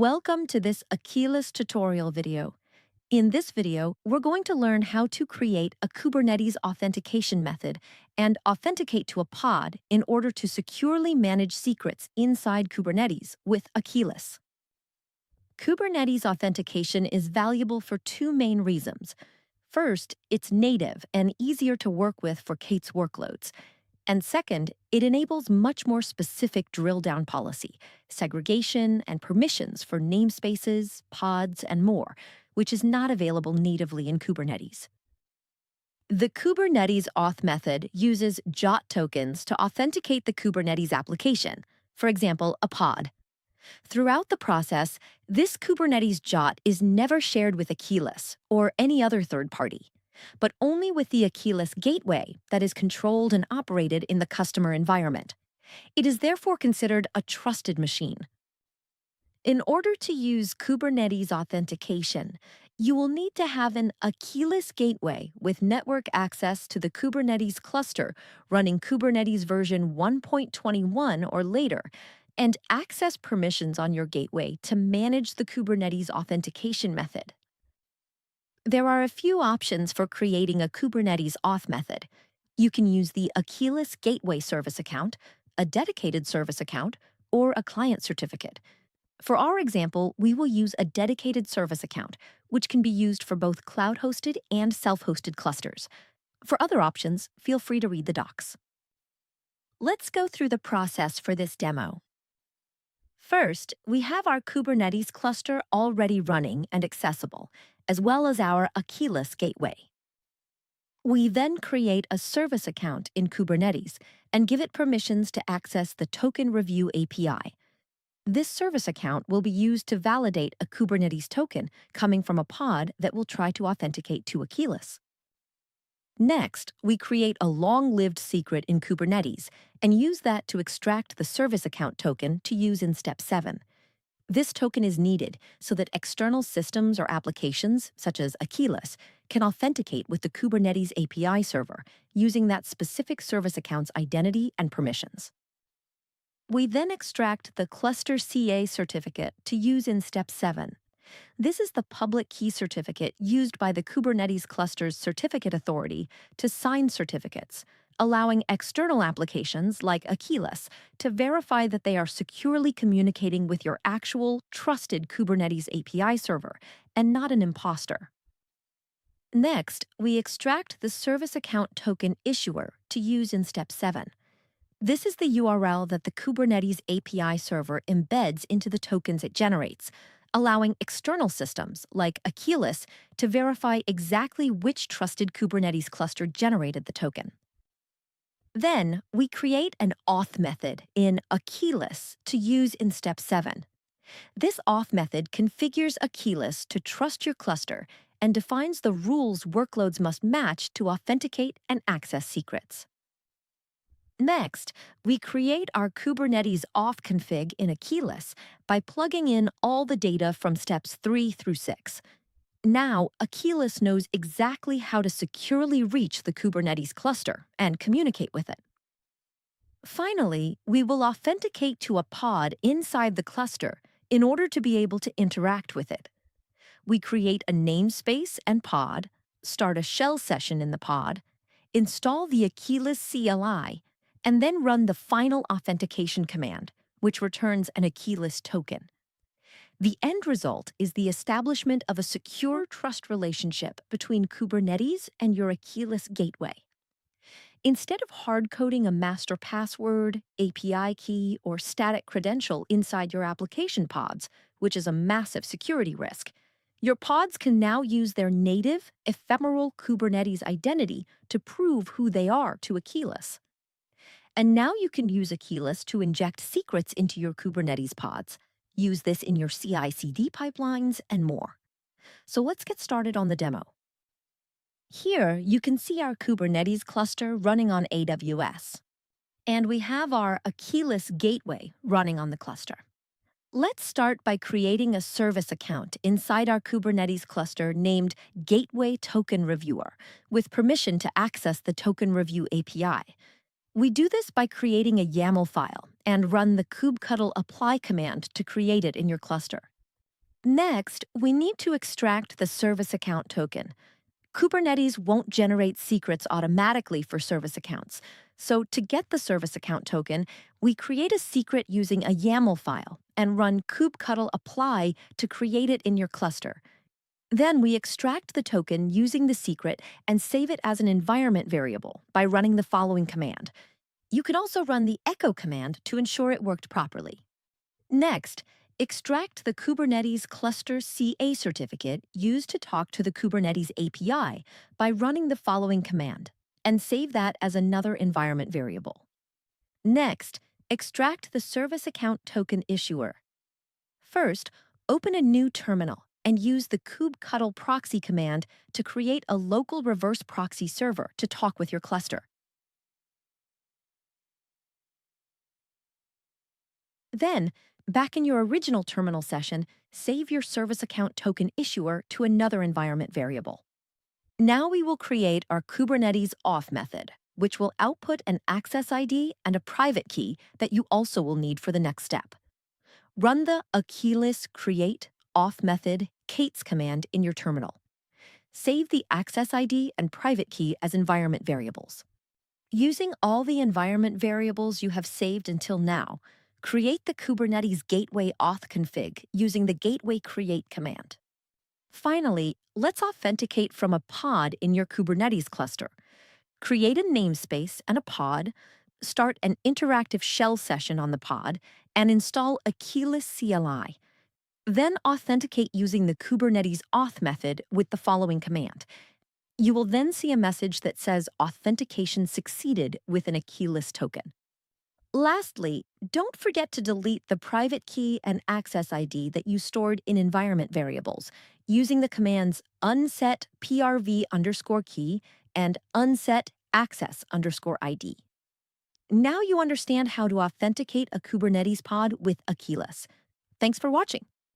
Welcome to this Akeyless tutorial video. In this video, we're going to learn how to create a Kubernetes authentication method and authenticate to a pod in order to securely manage secrets inside Kubernetes with Akeyless. Kubernetes authentication is valuable for two main reasons. First, it's native and easier to work with for K8s workloads. And second, it enables much more specific drill-down policy, segregation, and permissions for namespaces, pods, and more, which is not available natively in Kubernetes. The Kubernetes Auth method uses JWT tokens to authenticate the Kubernetes application, for example, a pod. Throughout the process, this Kubernetes JWT is never shared with Akeyless or any other third party, but only with the Akeyless gateway that is controlled and operated in the customer environment. It is therefore considered a trusted machine. In order to use Kubernetes authentication, you will need to have an Akeyless gateway with network access to the Kubernetes cluster running Kubernetes version 1.21 or later, and access permissions on your gateway to manage the Kubernetes authentication method. There are a few options for creating a Kubernetes auth method. You can use the Akeyless Gateway Service account, a dedicated service account, or a client certificate. For our example, we will use a dedicated service account, which can be used for both cloud-hosted and self-hosted clusters. For other options, feel free to read the docs. Let's go through the process for this demo. First, we have our Kubernetes cluster already running and accessible, as well as our Akeyless gateway. We then create a service account in Kubernetes and give it permissions to access the Token Review API. This service account will be used to validate a Kubernetes token coming from a pod that will try to authenticate to Akeyless. Next, we create a long-lived secret in Kubernetes and use that to extract the service account token to use in Step 7. This token is needed so that external systems or applications, such as Akeyless, can authenticate with the Kubernetes API server using that specific service account's identity and permissions. We then extract the Cluster CA certificate to use in Step 7. This is the public key certificate used by the Kubernetes cluster's certificate authority to sign certificates, allowing external applications like Akeyless to verify that they are securely communicating with your actual, trusted Kubernetes API server and not an imposter. Next, we extract the service account token issuer to use in Step 7. This is the URL that the Kubernetes API server embeds into the tokens it generates, allowing external systems like Akeyless to verify exactly which trusted Kubernetes cluster generated the token. Then, we create an auth method in Akeyless to use in Step 7. This auth method configures Akeyless to trust your cluster and defines the rules workloads must match to authenticate and access secrets. Next, we create our Kubernetes auth config in Akeyless by plugging in all the data from Steps 3 through 6. Now, Akeyless knows exactly how to securely reach the Kubernetes cluster and communicate with it. Finally, we will authenticate to a pod inside the cluster in order to be able to interact with it. We create a namespace and pod, start a shell session in the pod, install the Akeyless CLI, and then run the final authentication command, which returns an Akeyless token. The end result is the establishment of a secure trust relationship between Kubernetes and your Akeyless gateway. Instead of hard-coding a master password, API key, or static credential inside your application pods, which is a massive security risk, your pods can now use their native, ephemeral Kubernetes identity to prove who they are to Akeyless. And now you can use Akeyless to inject secrets into your Kubernetes pods, use this in your CI/CD pipelines, and more. So let's get started on the demo. Here, you can see our Kubernetes cluster running on AWS. And we have our Akeyless gateway running on the cluster. Let's start by creating a service account inside our Kubernetes cluster named Gateway Token Reviewer, with permission to access the Token Review API. We do this by creating a YAML file and run the kubectl apply command to create it in your cluster. Next, we need to extract the service account token. Kubernetes won't generate secrets automatically for service accounts. So to get the service account token, we create a secret using a YAML file and run kubectl apply to create it in your cluster. Then we extract the token using the secret and save it as an environment variable by running the following command. You could also run the echo command to ensure it worked properly. Next, extract the Kubernetes cluster CA certificate used to talk to the Kubernetes API by running the following command, and save that as another environment variable. Next, extract the service account token issuer. First, open a new terminal and use the kubectl proxy command to create a local reverse proxy server to talk with your cluster. Then, back in your original terminal session, save your service account token issuer to another environment variable. Now we will create our Kubernetes Auth method, which will output an access ID and a private key that you also will need for the next step. Run the Akeyless create auth method K8s command in your terminal. Save the access ID and private key as environment variables. Using all the environment variables you have saved until now, create the Kubernetes gateway auth config using the gateway create command. Finally, let's authenticate from a pod in your Kubernetes cluster. Create a namespace and a pod, start an interactive shell session on the pod, and install Akeyless CLI. Then authenticate using the Kubernetes auth method with the following command. You will then see a message that says authentication succeeded with an Akeyless token. Lastly, don't forget to delete the private key and access ID that you stored in environment variables using the commands unset prv_key and unset access_ID. Now you understand how to authenticate a Kubernetes pod with Akeyless. Thanks for watching.